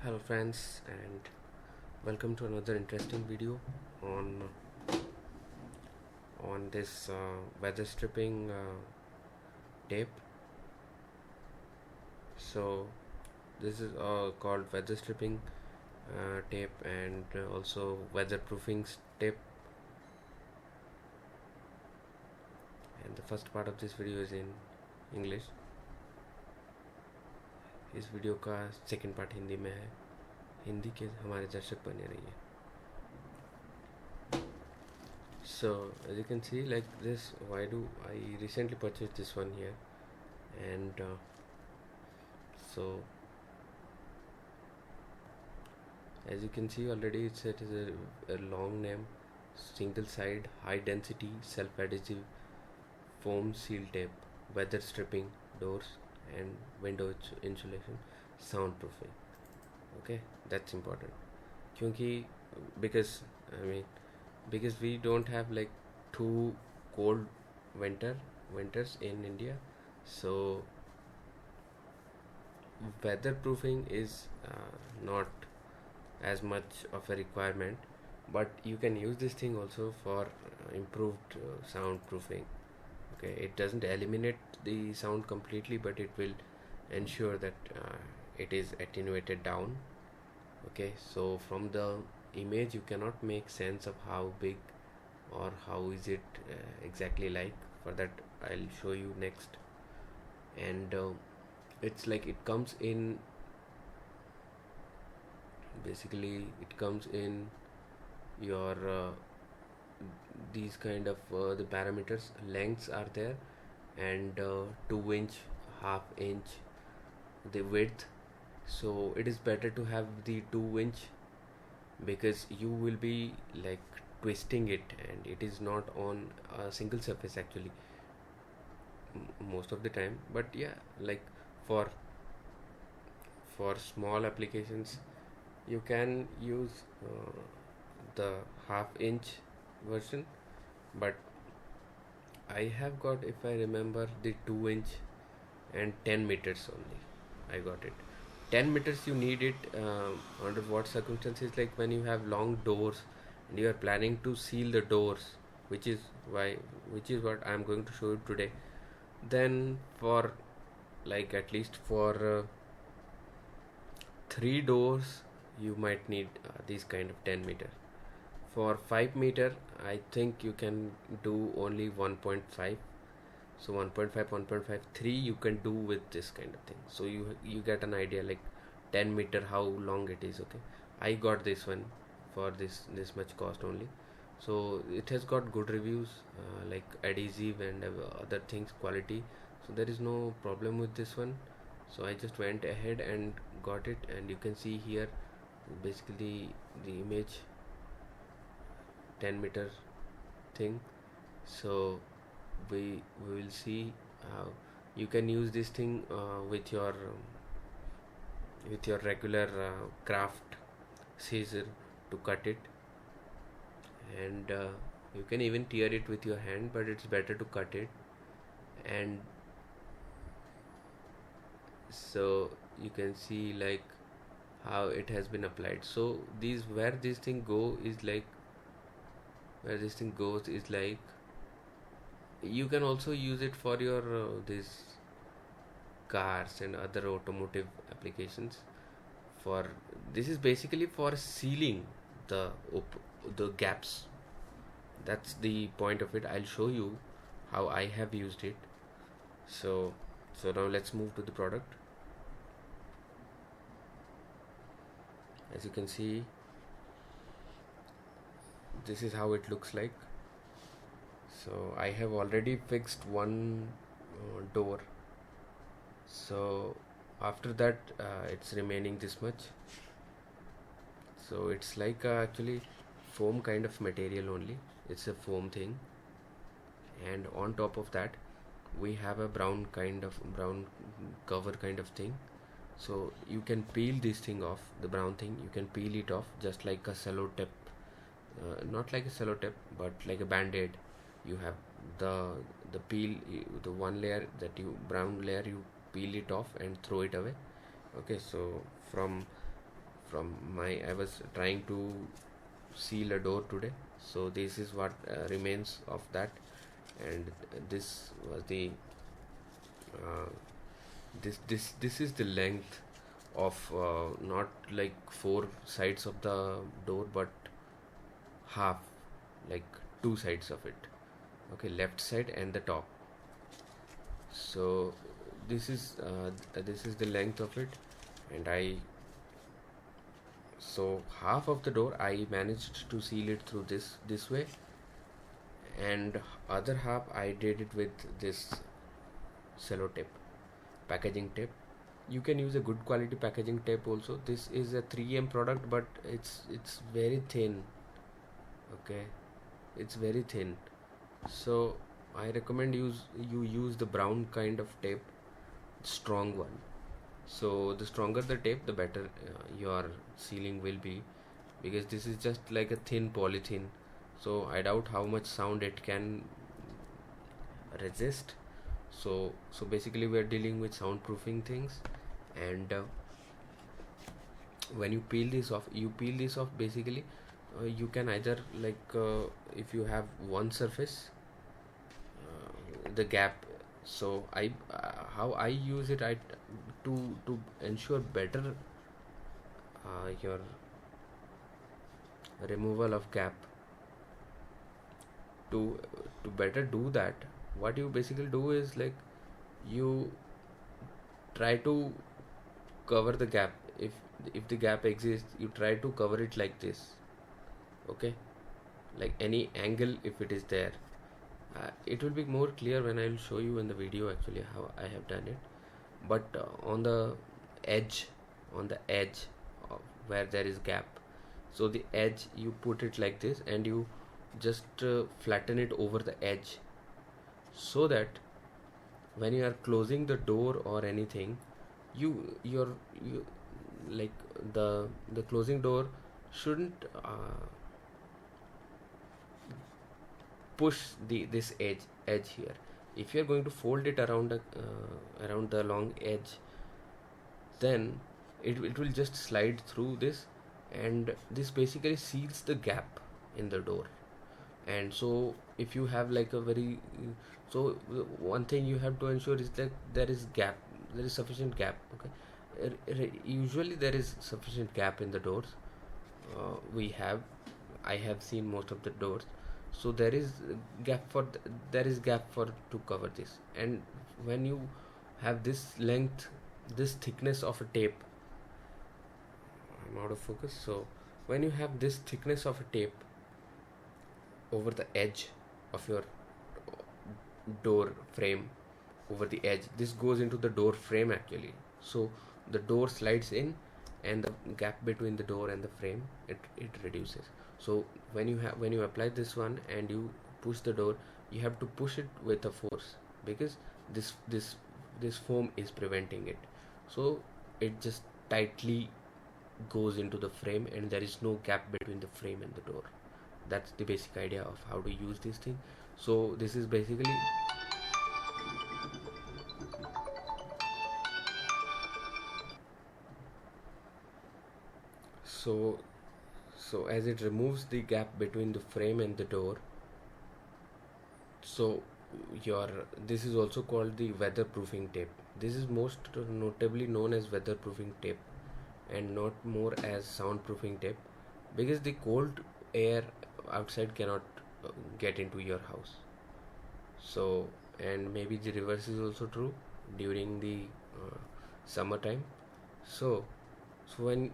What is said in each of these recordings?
Hello friends, and welcome to another interesting video on this weather stripping tape. So this is called weather stripping tape, and also weatherproofing tape. And the first part of this video is in English. इस video का second part Hindi में है. हिंदी के हमारे दर्शक बने रहिए. So as you can see, like this, why do I recently purchased this one here, and so as you can see already, it is a long name, single side high density self adhesive foam seal tape, weather stripping doors and window insulation, soundproofing. Okay, that's important क्योंकि because we don't have like too cold winters in India, so weatherproofing is not as much of a requirement, but you can use this thing also for improved soundproofing. Okay, it doesn't eliminate the sound completely, but it will ensure that it is attenuated down. Okay, so from the image you cannot make sense of how big or how is it exactly like. For that I'll show you next. And it's like it comes in, basically it comes in your these kind of the parameters. Lengths are there, and 2 inch, half inch the width. So it is better to have the 2 inch, because you will be like twisting it, and it is not on a single surface actually most of the time. But yeah, like for small applications you can use the half-inch version, but I have got, if I remember, the 2 inch and 10 meters only. I got it. 10 meters you need it under what circumstances? Like when you have long doors and you are planning to seal the doors, which is what I am going to show you today. Then for like at least for 3 doors you might need these kind of 10 meter. For 5 meter I think you can do only 1.5. So 1.5, 1.53 you can do with this kind of thing. So you get an idea like 10 meter how long it is. Okay, I got this one for this much cost only. So it has got good reviews, like adhesive and other things, quality. So there is no problem with this one. So I just went ahead and got it, and you can see here basically the image 10 meter thing. So we will see how you can use this thing with your regular craft scissor to cut it, and you can even tear it with your hand, but it's better to cut it. And so you can see like how it has been applied. So where this thing goes is like you can also use it for your these cars and other automotive applications. For this is basically for sealing the gaps. That's the point of it. I'll show you how I have used it. So now let's move to the product. As you can see, this is how it looks like. So I have already fixed one door. So after that it's remaining this much. So it's like actually foam kind of material only. It's a foam thing, and on top of that we have a brown cover kind of thing. So you can peel this thing off, the brown thing. You can peel it off just like a cello tape, not like a cello tape, but like a band-aid. You have the peel, the one layer, that brown layer, you peel it off and throw it away. Okay, so from I was trying to seal a door today, so this is what remains of that. And this was the uh, this is the length of not like four sides of the door, but half, like two sides of it. Okay, left side and the top. So this is the length of it. And so half of the door I managed to seal it through this way, and other half I did it with this cello tape, packaging tape. You can use a good quality packaging tape also. This is a 3M product, but it's very thin. Okay, it's very thin. So I recommend you use the brown kind of tape, strong one. So the stronger the tape, the better your sealing will be, because this is just like a thin polythene. So I doubt how much sound it can resist. So basically we are dealing with soundproofing things. And when you peel this off, basically you can either like if you have one surface, the gap. So how I use it, I to ensure better your removal of gap. To better do that, what you basically do is like you try to cover the gap. If the gap exists, you try to cover it like this. Okay, like any angle, if it is there. It will be more clear when I will show you in the video actually how I have done it. But on the edge of where there is gap, so the edge you put it like this, and you just flatten it over the edge, so that when you are closing the door or anything, you like the closing door shouldn't push this edge here. If you are going to fold it around around the long edge, then it will just slide through this, and this basically seals the gap in the door. And so if you have like a very so one thing you have to ensure is that there is sufficient gap. Okay, usually there is sufficient gap in the doors. I have seen most of the doors, so there is gap for to cover this. And when you have this length, this thickness of a tape, I'm out of focus. So when you have this thickness of a tape over the edge of your door frame, over the edge, this goes into the door frame actually. So the door slides in, and the gap between the door and the frame, it reduces. So when you apply this one and you push the door, you have to push it with a force, because this foam is preventing it. So it just tightly goes into the frame, and there is no gap between the frame and the door. That's the basic idea of how to use this thing. So this is basically so as it removes the gap between the frame and the door. So this is also called the weatherproofing tape. This is most notably known as weatherproofing tape, and not more as soundproofing tape, because the cold air outside cannot get into your house. So, and maybe the reverse is also true during the summertime. So when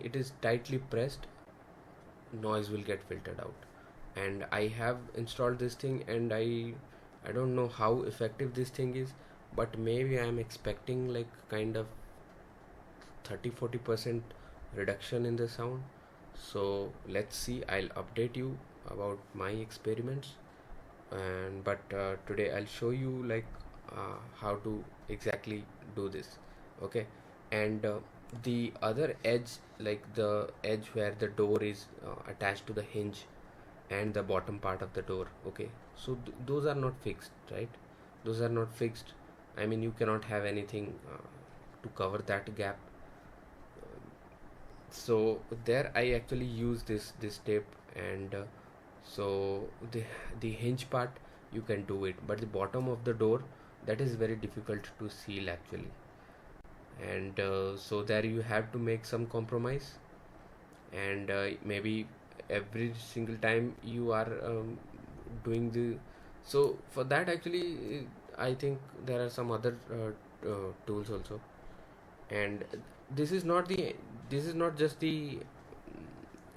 it is tightly pressed, noise will get filtered out. And I have installed this thing, and I don't know how effective this thing is, but maybe I am expecting like kind of 30-40% reduction in the sound. So let's see, I'll update you about my experiments. And but today I'll show you like how to exactly do this. Okay, and the other edge, like the edge where the door is attached to the hinge, and the bottom part of the door. Okay, so those are not fixed, right? Those are not fixed. I mean, you cannot have anything to cover that gap So there I actually use this tape, and so the the hinge part you can do it, but the bottom of the door, that is very difficult to seal actually. And so there you have to make some compromise, and maybe every single time you are doing the, so for that actually I think there are some other tools also. And this is not the, this is not just the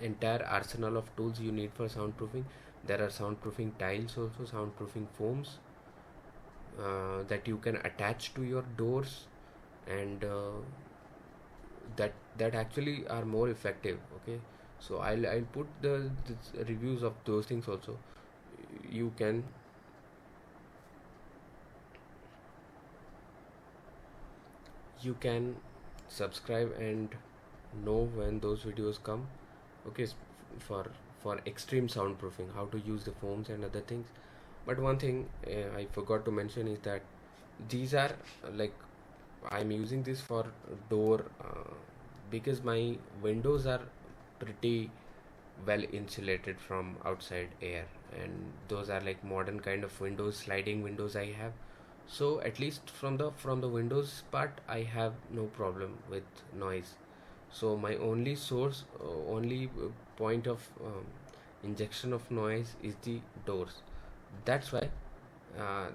entire arsenal of tools you need for soundproofing. There are soundproofing tiles also, soundproofing foams that you can attach to your doors, and that actually are more effective. Okay, so I'll put the reviews of those things also. You can, you can subscribe and know when those videos come. Okay, for for extreme soundproofing, how to use the foams and other things. But one thing I forgot to mention is that these are like, I'm using this for door because my windows are pretty well insulated from outside air, and those are like modern kind of windows, sliding windows I have. So at least from the windows part I have no problem with noise. So my only source, only point of injection of noise is the doors. That's why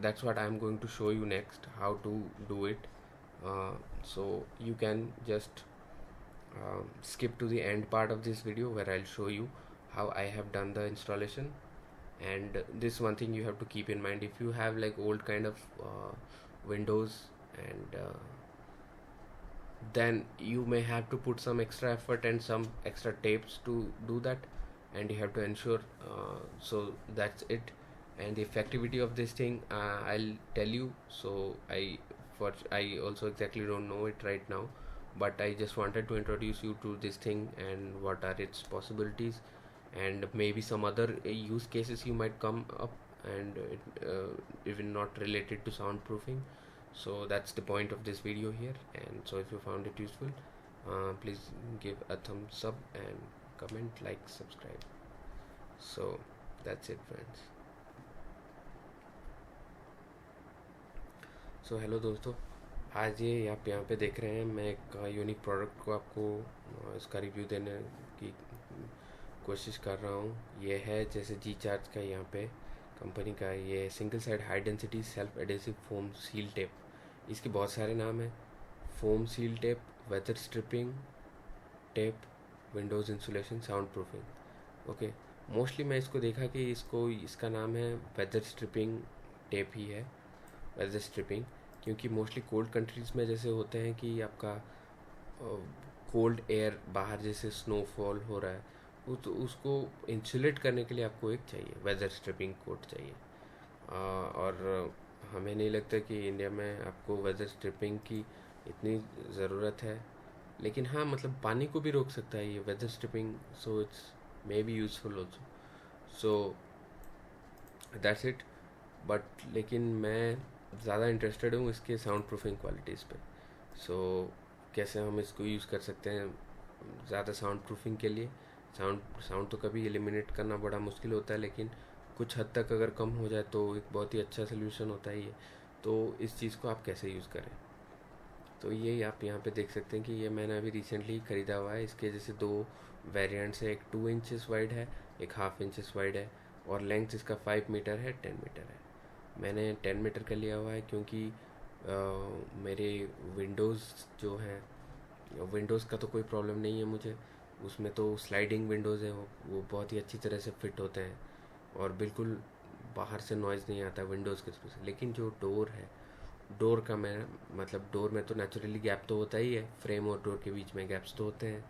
that's what I'm going to show you next, how to do it. So you can just skip to the end part of this video where I'll show you how I have done the installation. And this one thing you have to keep in mind, if you have like old kind of windows, and then you may have to put some extra effort and some extra tapes to do that, and you have to ensure, so that's it. And the effectivity of this thing, I'll tell you. So I also exactly don't know it right now, but I just wanted to introduce you to this thing and what are its possibilities, and maybe some other use cases you might come up, and even not related to soundproofing. So that's the point of this video here. And so if you found it useful, please give a thumbs up and comment, like, subscribe. So that's it, friends. So hello दोस्तों, आज ये आप यहाँ पे देख रहे हैं, मैं एक यूनिक प्रोडक्ट को आपको इसका रिव्यू देने की कोशिश कर रहा हूँ। ये है जैसे जी चार्ज का, यहाँ पे कंपनी का, ये single side high density self adhesive foam seal tape. इसके बहुत सारे नाम हैं, foam seal tape, weather stripping tape, windows insulation, sound proofing. Okay, mostly मैं इसको देखा कि इसका नाम है वेदर स्ट्रिपिंग टेप ही है, वेदर स्ट्रिपिंग, क्योंकि मोस्टली कोल्ड कंट्रीज़ में जैसे होते हैं कि आपका कोल्ड एयर बाहर जैसे स्नोफॉल हो रहा है, तो उसको इंसुलेट करने के लिए आपको एक चाहिए, वेदर स्ट्रिपिंग कोट चाहिए। और हमें नहीं लगता कि इंडिया में आपको वेदर स्ट्रिपिंग की इतनी ज़रूरत है, लेकिन हाँ मतलब पानी को भी रोक सकता है ये weather stripping, so it's may be useful also. So that's it. But लेकिन मैं ज़्यादा इंटरेस्टेड हूँ इसके साउंड प्रूफिंग क्वालिटीज़ पे। सो कैसे हम इसको यूज़ कर सकते हैं ज़्यादा साउंड प्रूफिंग के लिए। साउंड तो कभी एलिमिनेट करना बड़ा मुश्किल होता है, लेकिन कुछ हद तक अगर कम हो जाए तो एक बहुत ही अच्छा सोल्यूशन होता है ये। तो इस चीज़ को आप कैसे यूज़ करें, तो ये आप यहाँ पे देख सकते हैं कि ये मैंने अभी रिसेंटली ख़रीदा हुआ है। इसके जैसे दो वेरिएंट्स है, एक 2 इंचेस वाइड है, एक 1/2 इंचेस वाइड है, और लेंथ इसका 5 मीटर है, 10 मीटर है। मैंने 10 मीटर का लिया हुआ है क्योंकि मेरे विंडोज़ जो हैं, विंडोज़ का तो कोई प्रॉब्लम नहीं है मुझे, उसमें तो स्लाइडिंग विंडोज़ हैं, वो बहुत ही अच्छी तरह से फिट होते हैं और बिल्कुल बाहर से नॉइज़ नहीं आता विंडोज़ के थ्रू से। लेकिन जो डोर है, डोर का मैं मतलब डोर में तो नेचुरली गैप तो होता ही है, फ्रेम और डोर के बीच में गैप्स तो होते हैं,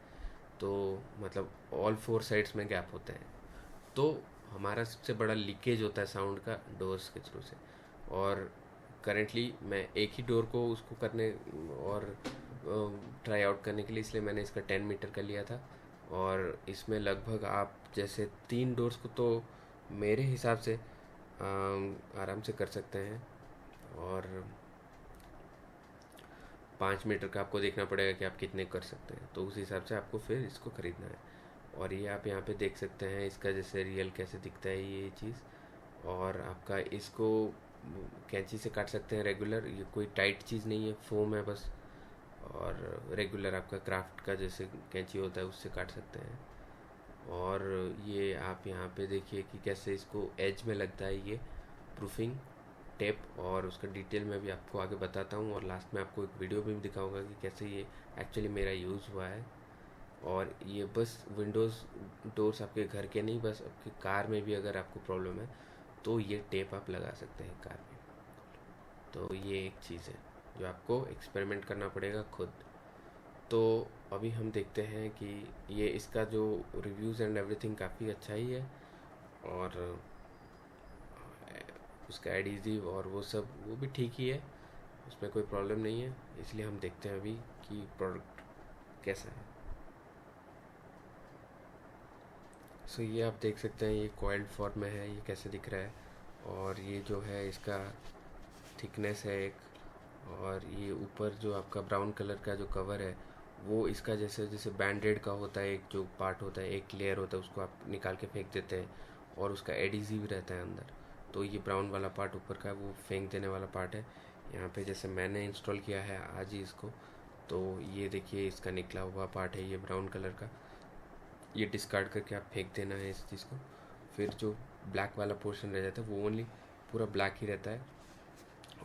तो मतलब ऑल 4 साइड्स में गैप होते हैं, तो हमारा सबसे बड़ा लीकेज होता है साउंड का डोर्स के थ्रू से। और करेंटली मैं एक ही डोर को उसको करने और ट्राई आउट करने के लिए, इसलिए मैंने इसका 10 मीटर का लिया था। और इसमें लगभग आप जैसे 3 डोर्स को तो मेरे हिसाब से आराम से कर सकते हैं। और 5 मीटर का आपको देखना पड़ेगा कि आप कितने कर सकते हैं, तो उस हिसाब से आपको फिर इसको ख़रीदना है। और ये आप यहाँ पे देख सकते हैं इसका जैसे रियल कैसे दिखता है ये चीज़। और आपका इसको कैंची से काट सकते हैं रेगुलर, ये कोई टाइट चीज़ नहीं है, फोम है बस। और रेगुलर आपका क्राफ्ट का जैसे कैंची होता है उससे काट सकते हैं। और ये आप यहाँ पे देखिए कि कैसे इसको एज में लगता है ये प्रूफिंग टेप, और उसका डिटेल में भी आपको आगे बताता हूँ। और लास्ट में आपको एक वीडियो भी दिखाऊंगा कि कैसे ये एक्चुअली मेरा यूज़ हुआ है। और ये बस विंडोज़ डोर्स आपके घर के नहीं, बस आपकी कार में भी अगर आपको प्रॉब्लम है तो ये टेप आप लगा सकते हैं कार में। तो ये एक चीज़ है जो आपको एक्सपेरिमेंट करना पड़ेगा खुद। तो अभी हम देखते हैं कि ये इसका जो रिव्यूज़ एंड एवरीथिंग काफ़ी अच्छा ही है, और उसका एडिजिव और वो सब वो भी ठीक ही है, उसमें कोई प्रॉब्लम नहीं है। इसलिए हम देखते हैं अभी कि प्रोडक्ट कैसा है। सो ये आप देख सकते हैं ये कॉइल्ड फॉर्म में है, ये कैसे दिख रहा है। और ये जो है इसका थिकनेस है एक, और ये ऊपर जो आपका ब्राउन कलर का जो कवर है वो इसका जैसे जैसे बैंडेड का होता है, एक जो पार्ट होता है, एक लेयर होता है, उसको आप निकाल के फेंक देते हैं और उसका एडिजिव रहता है अंदर। तो ये ब्राउन वाला पार्ट ऊपर का वो फेंक देने वाला पार्ट है। यहाँ पे जैसे मैंने इंस्टॉल किया है आज ही इसको, तो ये देखिए इसका निकला हुआ पार्ट है ये ब्राउन कलर का, ये डिस्कार्ड करके आप फेंक देना है इस चीज़ को। फिर जो ब्लैक वाला पोर्शन रह जाता है वो ओनली पूरा ब्लैक ही रहता है।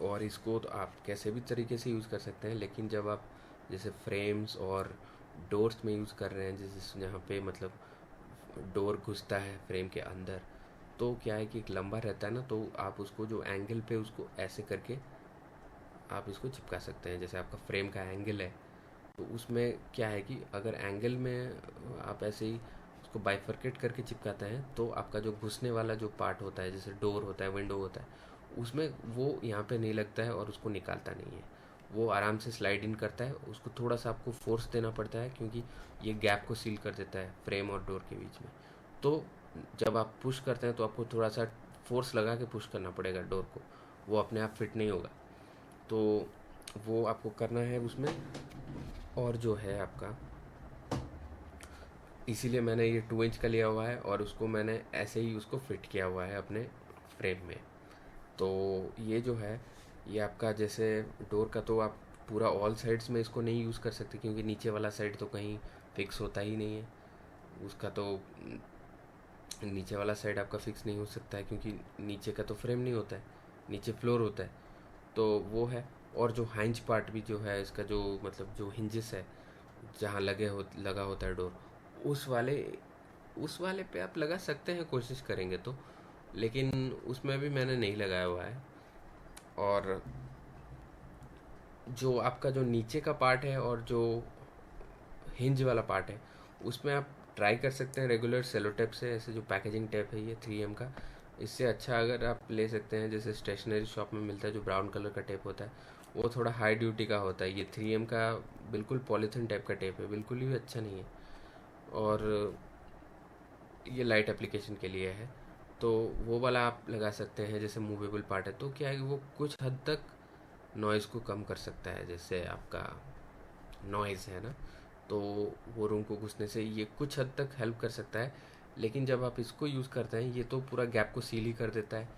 और इसको तो आप कैसे भी तरीके से यूज़ कर सकते हैं, लेकिन जब आप जैसे फ्रेम्स और डोर्स में यूज़ कर रहे हैं, जैसे जहाँ पे मतलब डोर घुसता है फ्रेम के अंदर, तो क्या है कि एक लंबा रहता है ना, तो आप उसको जो एंगल पे उसको ऐसे करके आप इसको चिपका सकते हैं। जैसे आपका फ्रेम का एंगल है तो उसमें क्या है कि अगर एंगल में आप ऐसे ही उसको बाइफरकेट करके चिपकाते हैं तो आपका जो घुसने वाला जो पार्ट होता है, जैसे डोर होता है, विंडो होता है, उसमें वो यहाँ पे नहीं लगता है और उसको निकालता नहीं है, वो आराम से स्लाइड इन करता है। उसको थोड़ा सा आपको फोर्स देना पड़ता है क्योंकि ये गैप को सील कर देता है फ्रेम और डोर के बीच में। तो जब आप पुश करते हैं तो आपको थोड़ा सा फोर्स लगा के पुश करना पड़ेगा डोर को, वो अपने आप फिट नहीं होगा। तो वो आपको करना है उसमें। और जो है आपका, इसीलिए मैंने ये 2 इंच का लिया हुआ है और उसको मैंने ऐसे ही उसको फिट किया हुआ है अपने फ्रेम में। तो ये जो है ये आपका जैसे डोर का, तो आप पूरा ऑल साइड्स में इसको नहीं यूज़ कर सकते क्योंकि नीचे वाला साइड तो कहीं फिक्स होता ही नहीं है उसका। तो नीचे वाला साइड आपका फिक्स नहीं हो सकता है क्योंकि नीचे का तो फ्रेम नहीं होता है, नीचे फ्लोर होता है, तो वो है। और जो हाइंज पार्ट भी जो है इसका, जो मतलब जो हिंजेस है जहाँ लगा होता है डोर, उस वाले उस वाले पे आप लगा सकते हैं कोशिश करेंगे तो, लेकिन उसमें भी मैंने नहीं लगाया हुआ है। और जो आपका जो नीचे का पार्ट है और जो हिंज वाला पार्ट है उसमें आप ट्राई कर सकते हैं रेगुलर सेलो टेप से, ऐसे जो पैकेजिंग टेप है ये 3M का, इससे अच्छा अगर आप ले सकते हैं जैसे स्टेशनरी शॉप में मिलता है जो ब्राउन कलर का टेप होता है, वो थोड़ा हाई ड्यूटी का होता है। ये 3M का बिल्कुल पॉलीथिन टाइप का टेप है, बिल्कुल ही अच्छा नहीं है, और ये लाइट एप्लीकेशन के लिए है। तो वो वाला आप लगा सकते हैं, जैसे मूवेबल पार्ट है तो क्या है वो कुछ हद तक नॉइज़ को कम कर सकता है। जैसे आपका नॉइज़ है ना, तो वो रूम को घुसने से ये कुछ हद तक हेल्प कर सकता है। लेकिन जब आप इसको यूज़ करते हैं ये तो पूरा गैप को सील ही कर देता है।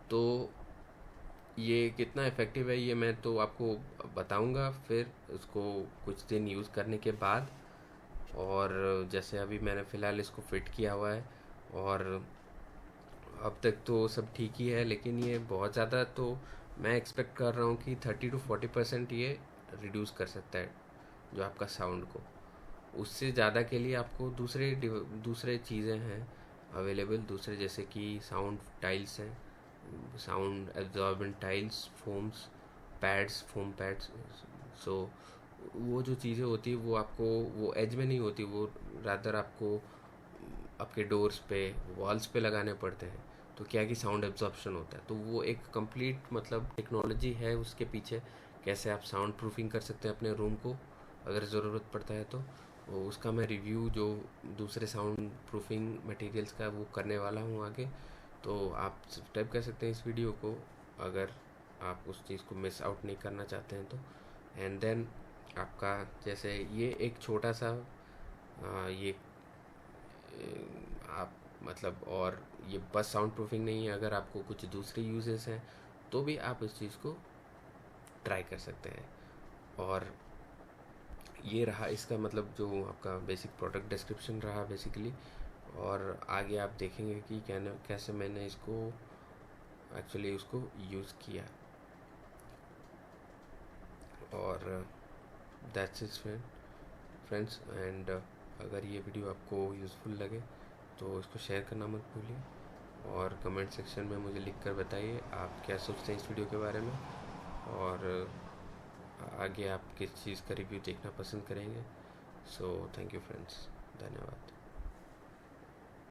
तो ये कितना इफ़ेक्टिव है ये मैं तो आपको बताऊंगा फिर उसको कुछ दिन यूज़ करने के बाद। और जैसे अभी मैंने फ़िलहाल इसको फिट किया हुआ है और अब तक तो सब ठीक ही है, लेकिन ये बहुत ज़्यादा तो मैं एक्सपेक्ट कर रहा हूँ कि 30 to 40% ये रिड्यूस कर सकता है जो आपका साउंड को। उससे ज़्यादा के लिए आपको दूसरे चीज़ें हैं अवेलेबल, दूसरे जैसे कि साउंड टाइल्स हैं, sound absorbent tiles, foam pads. So वो जो चीज़ें होती है वो आपको वो एज में नहीं होती, वो रादर आपको आपके डोर्स पे, वॉल्स पे लगाने पड़ते हैं। तो क्या है कि साउंड एब्जॉर्प्शन होता है, तो वो एक कंप्लीट मतलब टेक्नोलॉजी है उसके पीछे, कैसे आप साउंड प्रूफिंग कर सकते हैं अपने रूम को अगर ज़रूरत पड़ता है तो। उसका मैं रिव्यू जो दूसरे साउंड प्रूफिंग मटेरियल्स का वो करने वाला हूँ आगे, तो आप सब्सक्राइब कर सकते हैं इस वीडियो को अगर आप उस चीज़ को मिस आउट नहीं करना चाहते हैं तो। एंड देन आपका जैसे ये एक छोटा सा ये आप मतलब, और ये बस साउंड प्रूफिंग नहीं है, अगर आपको कुछ दूसरे यूजेस हैं तो भी आप इस चीज़ को ट्राई कर सकते हैं। और ये रहा इसका मतलब जो आपका बेसिक प्रोडक्ट डिस्क्रिप्शन रहा बेसिकली। और आगे आप देखेंगे कि कैसे मैंने इसको एक्चुअली उसको यूज़ किया। और दैट्स इट फ्रेंड्स। एंड अगर ये वीडियो आपको यूज़फुल लगे तो इसको शेयर करना मत भूलिए, और कमेंट सेक्शन में मुझे लिख कर बताइए आप क्या सोचते हैं इस वीडियो के बारे में, और आगे आप किस चीज़ का रिव्यू देखना पसंद करेंगे। सो थैंक यू फ्रेंड्स, धन्यवाद।